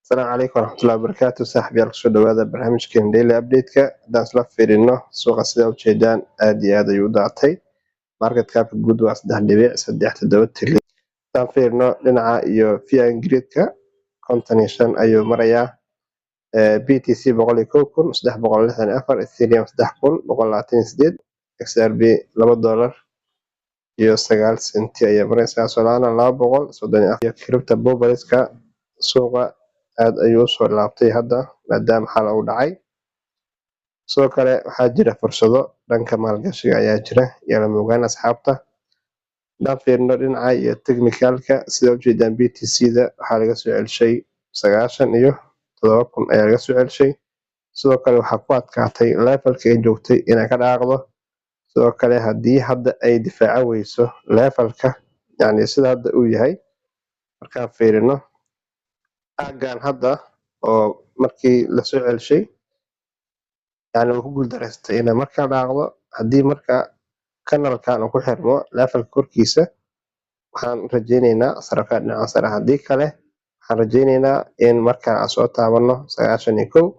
السلام عليكم ورحمة الله وبركاته. صاحبي kusoo dhawaada barnaamijkeena daily update-ka. Haddaan isla fiirino suuqa sida ujeedaan aad iyo aad ayuu u daatay. Market cap guud waa 3.37 trilyan. Haddaan fiirino dhinaca iyo VN Grid-ka 55 ayuu marayaa. BTC 101,364, Ethereum 3,128, XRP $2 iyo 9 senti ayaa maraysaa. Solana 234 iyo Crypto Bubbles-ka suuqa aad ayuu u soo laabtay hadda maadaama xal uu dhacay. Sidoo kale waxaa jira fursado dhanka maalgashiga ayaa jira iyo la moogaan asxaabta. Haddaan fiirino dhinaca iyo technical-ka sida ujeedaan BTC-da waxaa laga soo celshay 97,000 ayaa laga soo celshay. Sidoo kale waxaa ku adkaatay levelka ay joogtay inay ka dhaqaaqdo. Sidoo kale haddii hadda ay difaaca weyso levelka yacni sida hadda uu yahay markaan fiirino aagan hadda oo markii la soo celshay yani uu ku guuldareystay inay markaa dhaaqdo. Haddii marka kanalkan uu ku xirmo levelka korkiisa waxaan rajaynaynaa sarafka dhinaca sare. Haddii kale waxaan rajaynaynaa in markaa aan soo taabano 91